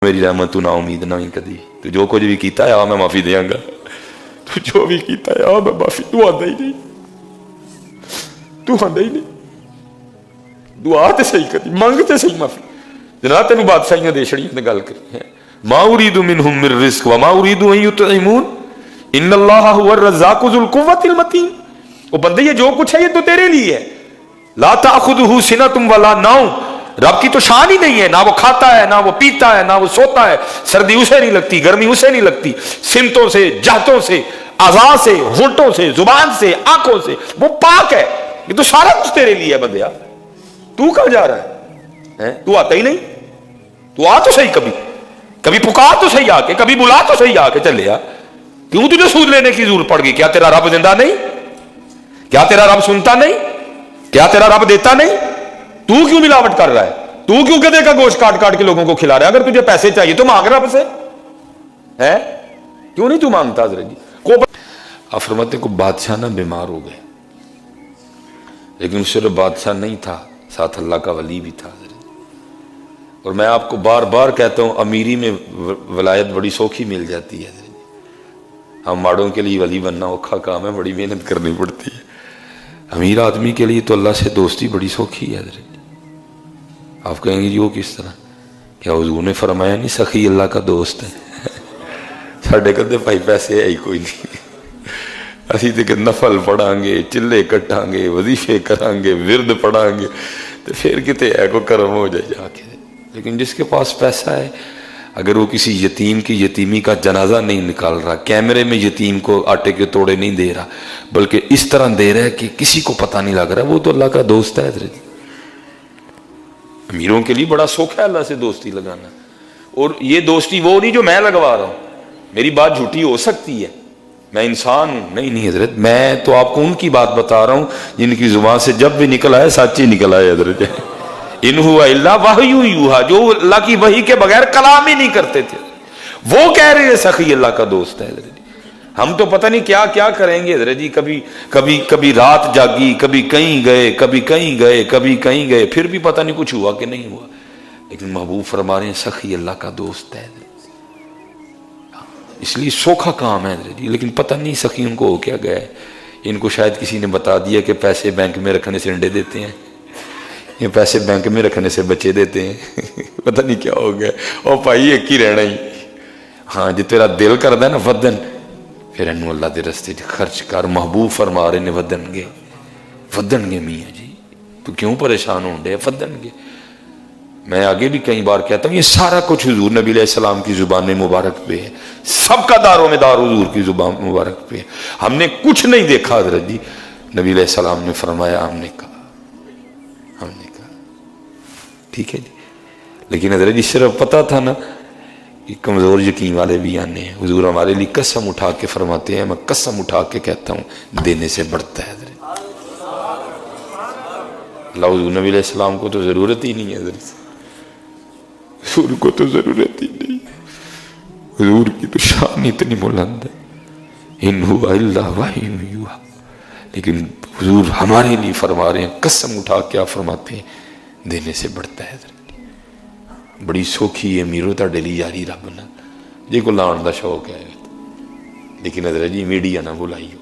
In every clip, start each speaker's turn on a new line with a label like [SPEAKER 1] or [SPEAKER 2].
[SPEAKER 1] मेरी रहमत तू ना उम्मीद ना ही कदी तू जो कुछ भी कीता है मैं माफी देंगा तू जो भी कीता है मैं माफी तू आंदा ही नहीं तू आंदा ही नहीं दुआ तो सही कदी मंग तो सही माफी जनाब तेन बादशाहियां दे छड़ियां ते गल करी है मा उरीदु मिनहुम मिर रिज़्क़ व मा उरीदु अन युतइमून इन्नल्लाहा हुवर रज़्ज़ाक़ु ज़ुल कुव्वतिल मतीन। वो बंदे ये जो कुछ है ये तो तेरे लिए है। ला ताखुदुहु सिनतुम वला नौम, रब की तो शान ही नहीं है, ना वो खाता है ना वो पीता है ना वो सोता है, सर्दी उसे नहीं लगती गर्मी उसे नहीं लगती, सिमतों से जहतों से आज़ा से होंठों से जुबान से आंखों से वो पाक है। ये तो सारा कुछ तेरे लिए है बंदिया, तू कहां जा रहा है? तू आता ही नहीं, तू आ तो सही, कभी कभी पुकार तो सही आके, कभी बुला तो सही आके चले आ। क्यों तुझे सूद लेने की जरूरत पड़ गई? क्या तेरा रब जिंदा नहीं? क्या तेरा रब सुनता नहीं? क्या तेरा रब देता नहीं? तू क्यों मिलावट कर रहा है? तू क्यों गधे का गोश्त काट काट के लोगों को खिला रहा है? अगर तुझे पैसे चाहिए तो मांग रब से है, क्यों नहीं तू मांगता? हज़रत जी को आप फरमाते को बादशाह ना बीमार हो गए, लेकिन सिर्फ बादशाह नहीं था, साथ अल्लाह का वली भी था। और मैं आपको बार बार कहता हूं अमीरी में वलायत बड़ी सौखी मिल जाती है। हम माड़ों के लिए वली बनना औखा काम है, बड़ी मेहनत करनी पड़ती है। अमीर आदमी के लिए तो अल्लाह से दोस्ती बड़ी सौखी है। आप कहेंगे जी वो किस तरह? क्या हुजूर ने फरमाया नहीं सखी अल्लाह का दोस्त है? साढ़े कदे भाई पैसे है ही कोई नहीं, असी तो नफल पढ़ांगे, चिल्ले कटांगे, वजीफे करांगे, विरद पढ़ांगे तो फिर किते है को कर्म हो जाए जाके। लेकिन जिसके पास पैसा है, अगर वो किसी यतीम की यतीमी का जनाजा नहीं निकाल रहा, कैमरे में यतीम को आटे के तोड़े नहीं दे रहा, बल्कि इस तरह दे रहा है कि किसी को पता नहीं लग रहा, वो तो अल्लाह का दोस्त है। अमीरों के लिए बड़ा सुख है अल्लाह से दोस्ती लगाना। और ये दोस्ती वो नहीं जो मैं लगवा रहा हूं, मेरी बात झूठी हो सकती है, मैं इंसान हूं। नहीं नहीं हजरत, मैं तो आपको उनकी बात बता रहा हूं जिनकी जुबान से जब भी निकल आए सच ही निकल आए। हजरत इन हुआ इल्ला वहयु यूहा, जो अल्लाह की वही के बगैर कलाम ही नहीं करते थे, वो कह रहे हैं सखी अल्लाह का दोस्त है। हम तो पता नहीं क्या क्या करेंगे हजरत जी, कभी कभी कभी रात जागी, कभी कहीं गए, कभी कहीं गए, कभी कहीं गए, फिर भी पता नहीं कुछ हुआ कि नहीं हुआ। लेकिन महबूब फरमा रहे हैं सखी अल्लाह का दोस्त है, इसलिए सोखा काम है हजरत जी। लेकिन पता नहीं सखी उनको हो क्या गया, इनको शायद किसी ने बता दिया कि पैसे बैंक में रखने से अंडे देते हैं, ये पैसे बैंक में रखने से बच्चे देते हैं। पता नहीं क्या हो गया। और भाई एक ही रहना ही, हाँ जो तेरा दिल करता है ना वदन, फिर इनू अल्लाह के रस्ते खर्च कर। महबूब फरमा रहे ने वदन गे मियाँ जी, तू क्यों परेशान हो रहे? वदन गे। मैं आगे भी कई बार कहता हूँ ये सारा कुछ हुजूर नबी अलैहिस्सलाम की जुबान मुबारक पे है, सबका दारों में दार हुजूर की जुबान मुबारक पे है। हमने कुछ नहीं देखा हजरत जी, नबी अलैहिस्सलाम ने फरमाया, हमने कहा ठीक है जी। लेकिन हजरत जी सिर्फ पता था ना कि कमजोर यकीन वाले भी आने हैं। हुजूर हमारे लिए कसम उठा के फरमाते हैं, मैं कसम उठा के कहता हूँ देने से बढ़ता है। अल्लाह हुजूर नबी अलैहिस्सलाम को तो जरूरत ही नहीं है, हुजूर को तो जरूरत ही नहीं, हुजूर की तो शान इतनी बुलंद है, इन हुवा इल्ला वहयु यूहा। लेकिन हुजूर हमारे लिए फरमा रहे हैं, कसम उठा के आप फरमाते हैं देने से बढ़ता है। बड़ी सौखी है मीरो ताड़े लिए यारी रब ना, जे को लाने का शौक है। लेकिन हजरत जी मीडिया ना बुलाइयो,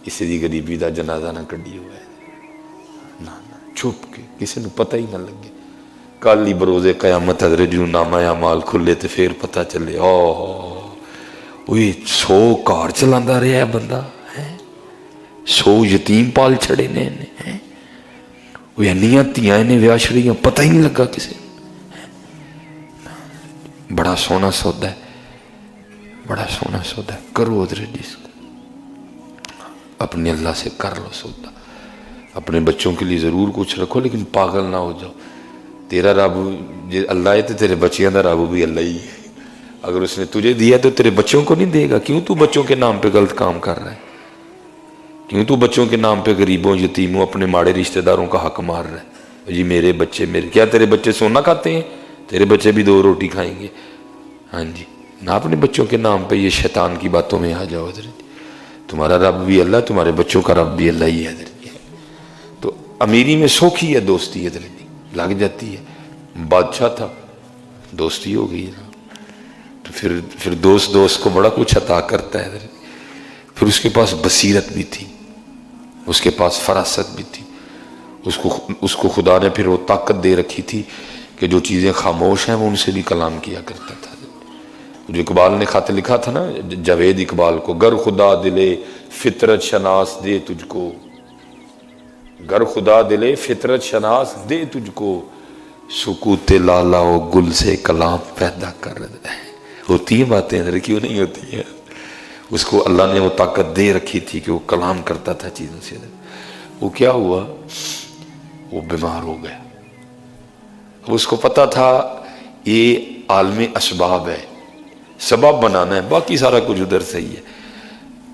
[SPEAKER 1] किसी की गरीबी का जनाजा ना कढ़ियो है ना, छुप के किसी को पता ही ना लगे। कल ही बरोजे कयामत हजरत जी नामा या माल खुले तो फिर पता चले ओ 100 कार चला रहा है बंदा है, 100 यतीम पाल छड़े ने है, इनिया धियां ने विआह छड़ियां, पता ही नहीं लगा किसी। बड़ा सोहना सौदा है, बड़ा सोहना सौदा है। करो हजरत जी अपने अल्लाह से कर लो सौदा। अपने बच्चों के लिए जरूर कुछ रखो, लेकिन पागल ना हो जाओ। तेरा रब जे अल्लाह है तो तेरे बच्चियों का रब भी अल्लाह ही है। अगर उसने तुझे दिया तो तेरे बच्चों को नहीं देगा। क्यों तू बच्चों के नाम पे गलत काम कर रहा है? क्यों तू बच्चों के नाम पे गरीबों यतीमों अपने माड़े रिश्तेदारों का हक मार रहा है? जी मेरे बच्चे मेरे, क्या तेरे बच्चे सोना खाते हैं? तेरे बच्चे भी 2 रोटी खाएंगे। हाँ जी, ना अपने बच्चों के नाम पे ये शैतान की बातों में आ जाओ। हजरत तुम्हारा रब भी अल्लाह, तुम्हारे बच्चों का रब भी अल्लाह ही है। हजरत तो अमीरी में सौखी है दोस्ती, हजरत लग जाती है। बादशाह था, دوستی ہو گئی نا. تو پھر دوست کو بڑا کچھ عطا کرتا ہے. پھر اس کے پاس بصیرت بھی تھی, اس کے پاس فراست بھی تھی, اس کو خدا نے پھر وہ طاقت دے رکھی تھی کہ جو چیزیں خاموش ہیں وہ ان سے بھی کلام کیا کرتا تھا. جو اقبال نے خط لکھا تھا نا, جاوید اقبال کو, گر خدا دلے فطرت شناس دے تجھ کو, گر خدا دلے فطرت شناس دے تجھ کو, سکوت لالا و گل سے کلام پیدا کر دے. ہوتی ہیں باتیں ادھر, کیوں نہیں ہوتی ہیں؟ اس کو اللہ نے وہ طاقت دے رکھی تھی کہ وہ کلام کرتا تھا چیزوں سے. وہ کیا ہوا, وہ بیمار ہو گیا. اس کو پتا تھا یہ عالم اسباب ہے, سبب بنانا ہے, باقی سارا کچھ ادھر صحیح ہے.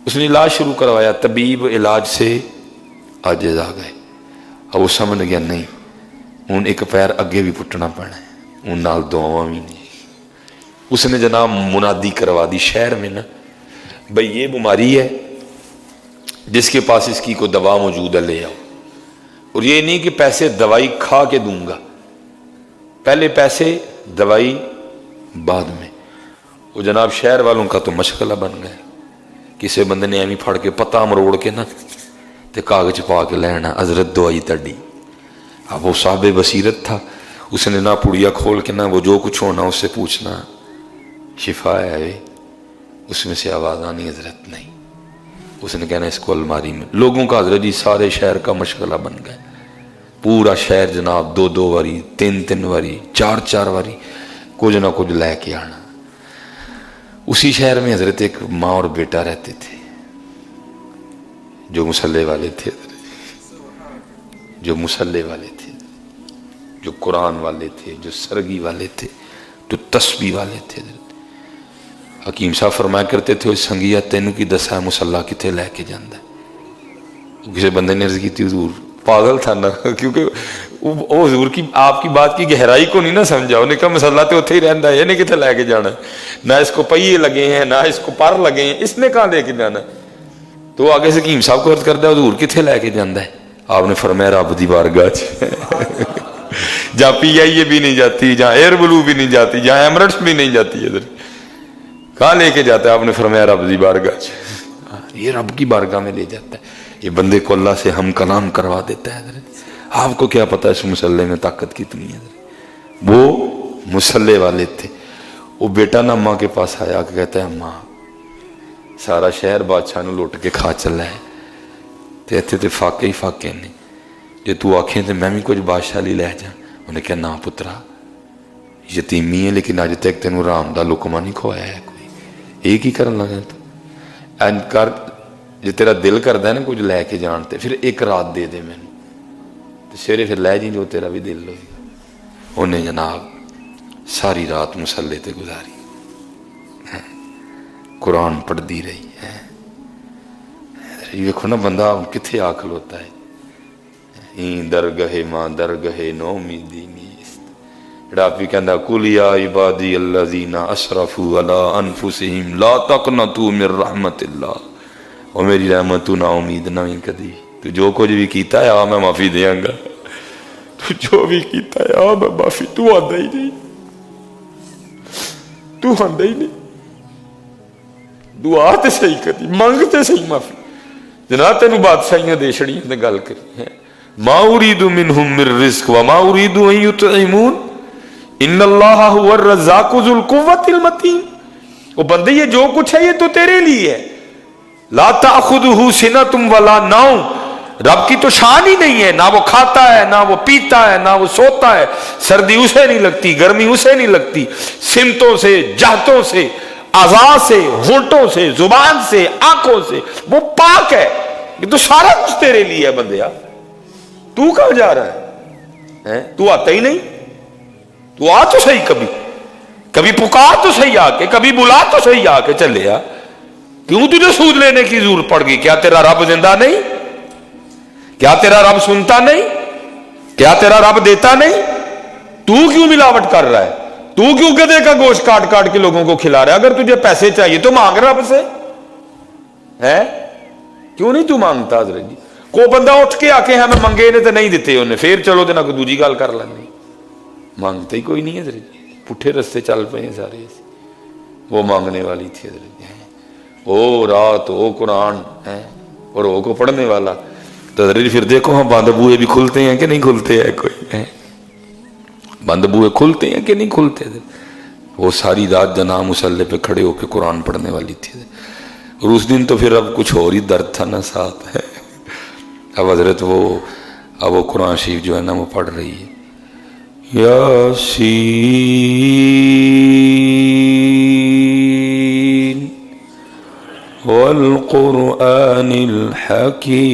[SPEAKER 1] اس نے علاج شروع کروایا, طبیب علاج سے عاجز آ گئے. اب وہ سمجھ گیا نہیں, ان ایک پیر اگے بھی پٹنا پڑنا ہے, ان نال دعاواں بھی نہیں. اس نے جناب منادی کروا دی شہر میں نا, بھئی یہ بیماری ہے, جس کے پاس اس کی کوئی دوا موجود ہے لے آؤ. اور یہ نہیں کہ پیسے دوائی کھا کے دوں گا, پہلے پیسے دوائی بعد میں. وہ جناب شہر والوں کا تو مشغلہ بن گیا. کسی بندے نے ایویں پھڑ کے پتہ مروڑ کے نا تے کاغذ پا کے لینا, حضرت دوائی تڑی. اب وہ صاحب بصیرت تھا, اس نے نہ پڑیا کھول کے نہ وہ جو کچھ ہونا اس سے پوچھنا شفا ہے. اس میں سے آواز آنی حضرت نہیں. اس نے کہنا اس کو الماری میں. لوگوں کا حضرت جی سارے شہر کا مشغلہ بن گیا. پورا شہر جناب 2 واری 3 واری 4 واری کچھ نہ کچھ لے کے آنا. اسی شہر میں حضرت ایک ماں اور بیٹا رہتے تھے جو مسلح والے تھے, جو مسلح والے تھے, جو قرآن والے تھے, جو سرگی والے تھے, جو تسبیح والے تھے. حکیم صاحب فرمایا کرتے تھے, سنگیا تینوں کی دسا ہے مسلح کتنے لے کے جاندہ ہے. کسی بندے نے عرض کی تھی, حضور پاگل تھا نا, کیونکہ وہ حضور کی آپ کی بات کی گہرائی کو نہیں نہ سمجھا. انہوں نے کہا مسلح تو اتھے ہی رہندا ہے, یہ نہیں کتنے لے کے جانا ہے, نہ اس کو پہیے لگے ہیں نہ اس کو پر لگے ہیں, اس نے کہاں لے کے جانا ہے. تو آگے سے حکیم صاحب کو عرض کرتا ہے, حضور کتنے لے کے جاندہ ہے؟ آپ نے فرمایا رب دی بارگاہ جہاں پی آئی اے بھی نہیں جاتی, جہاں ایئر بلو بھی نہیں جاتی, جہاں ایمرٹس بھی نہیں جاتی, ادھر کہاں لے کے جاتا ہے؟ آپ نے فرمایا رب دی بارگاہ. یہ رب کی بارگاہ میں لے جاتا ہے. یہ بندے کو اللہ سے ہم کلام کروا دیتا ہے. آپ کو کیا پتا اس مسلح میں طاقت کتنی ہے. وہ مسلح والے تھے. وہ بیٹا نا ماں کے پاس آیا کہ کہتا ہے ماں سارا شہر بادشاہ نو لوٹ کے کھا چلا ہے, تے اتنے تے فاقے ہی فاقے نے, جے تو آکھیں تے میں بھی کچھ بادشاہ لی لے جا. انہیں کہا نا پترا یتیمی ہے, لیکن اج تک تینوں رام دا لقمہ نہیں کھوایا ہے کوئی, ایک ہی کرن لگا. تو این کر جے تیرا دل کردا ہے نا کچھ لے کے جانتے, پھر ایک رات دے دے مینوں, تو سویرے پھر لے جی جو تیرا بھی دل ہوئے. انہیں جناب ساری رات مسلح تے گزاری, قرآن پڑھ دی رہی ہے. یہ دیکھو نا بندہ کتھے آ کھلوتا ہے. درگاہ ماں درگاہ نو امیدی نیست. رب بھی کہندا قل یا عبادی الذین اسرفوا علی انفسہم لا تقنطوا من رحمت اللہ. اور میری رحمت تو نا امید نہ ہی کدی. تو جو کچھ بھی کیتا ہے آ میں معافی دیاں گا, تو جو بھی کیتا ہے آ میں معافی. تو آندا ہی نہیں, تو آندا ہی نہیں. دعا تے صحیح کری, منگ تے صحیح معافی. جناب تینوں بادشاہیاں دے چھڑیاں تے گل کری ہے. ما اريد منهم من رزق وما اريد ان يطعمون ان اللہ هو الرزاق ذو القوة المتین. وہ بندے یہ جو کچھ ہے یہ تو تیرے لیے ہے. لا تأخذه سنة ولا نوم. رب کی تو شان ہی نہیں ہے, نہ وہ کھاتا ہے نہ وہ پیتا ہے نہ وہ سوتا ہے. سردی اسے نہیں لگتی, گرمی اسے نہیں لگتی. سمتوں سے, جہتوں سے, اعضاء سے, ہونٹوں سے, زبان سے, آنکھوں سے وہ پاک ہے. یہ تو سارا کچھ تیرے لیے ہے بندیا. تو کہاں جا رہا ہے؟ تو آتا ہی نہیں. تو آ تو صحیح, کبھی پکار تو صحیح آ کے, کبھی بلا تو صحیح آ کے چلے آ. کیوں تجھے سود لینے کی ضرورت پڑ گئی؟ کیا تیرا رب زندہ نہیں؟ کیا تیرا رب سنتا نہیں؟ کیا تیرا رب دیتا نہیں؟ تو کیوں ملاوٹ کر رہا ہے؟ تو کیوں گدھے کا گوشت کاٹ کاٹ کے لوگوں کو کھلا رہا ہے؟ اگر تجھے پیسے چاہیے تو مانگ رب سے ہے, کیوں نہیں تو مانگتا؟ حضرت جی کو بندہ اٹھ کے آ کے ہمیں منگے نے تو نہیں دیتے انہیں, پھر چلو دینا کوئی دوجی گال کر لیں. مانگتے ہی کوئی نہیں ہے حضرت جی. पुठे रस्ते चल पे हैं सारे। वो मांगने वाली थी ओ रात ओ कुरान है और ओ को पढ़ने वाला। तो फिर देखो हम बंद बूए भी खुलते हैं कि नहीं खुलते हैं, कोई है बंद बूए खुलते हैं कि नहीं खुलते। वो सारी रात जना मुसल्ले पे खड़े होकर कुरान पढ़ने वाली थी। और उस दिन तो फिर अब कुछ और ही दर्द था ना साथ है। अब हजरत वो कुरान शरीफ जो है ना वो पढ़ रही है, यासीन वल कुरआनिल हकीम।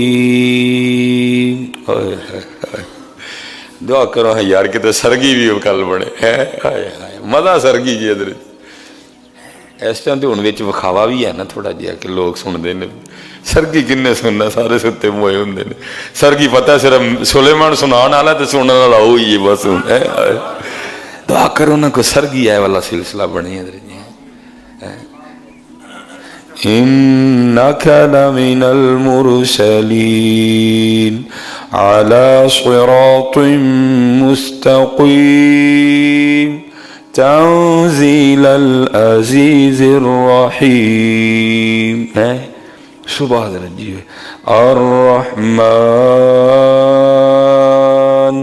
[SPEAKER 1] दुआ करो है यार कि तो सरगी भी कल बने है, मजा सरगी जी इधर। इस टाइम तो हुण विच विखावा भी है ना थोड़ा जिहा कि लोग सुनते हैं। सरगी किन्ने सुनना, सारे सुते मोए होंदे ने। सरगी पता सिर्फ सुलेमान सुनाने वाला तो सुनने वाला वो ही है बस। दुआ करो ना को सरगी है वाला सिलसिला बने इधर जी। इन्नका लमिनल मुरसलीन अला सिरातिम मुस्तकीम तंजीलल अजीजिर रहीम है। सुबह जी अर्रहमान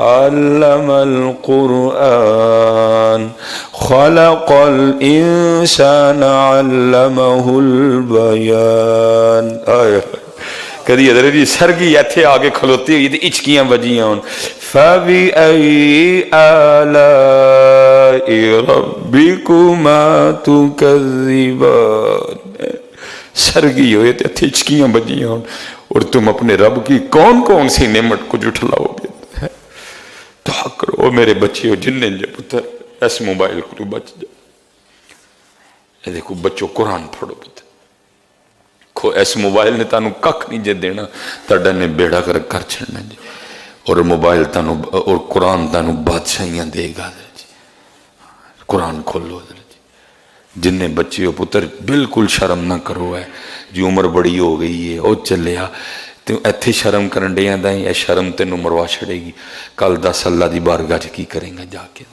[SPEAKER 1] अल्लमल कुरआन खलक़ल इंसान अल्लमहुल बयान। कदी इधर जी सरगी इत्थे आके खलोती हुई तो इचकियां बजियां होन। फबी आई आलाई रब्बिकुमा तुकज़्ज़िबान। सरगी होए तो इत्थे इचकियां बजियां होन और तुम अपने रब की कौन कौन सी नेमत को जुठलाओगे। तो करो मेरे बच्चे जिन्ने जे पुत्र इस मोबाइल को बच जा। देखो बच्चों कुरान पढ़ो पुत्र, इस मोबाइल ने तानू कख नहीं जे देना, तुहाडा ने बेड़ा कर छड़ना जी। और मोबाइल तानू और कुरान तानू बादशाहियां देगा जी। कुरान खोलो जी। जिन्ने बच्चे हो पुत्र बिल्कुल शर्म ना करो है जी, उम्र बड़ी हो गई है वो चलिया तो इत्थे शर्म करन डिया दा, शर्म तेनू मरवा छड़ेगी। कल 10 अल्लाह दी बारगाह च की करेंगा जाके।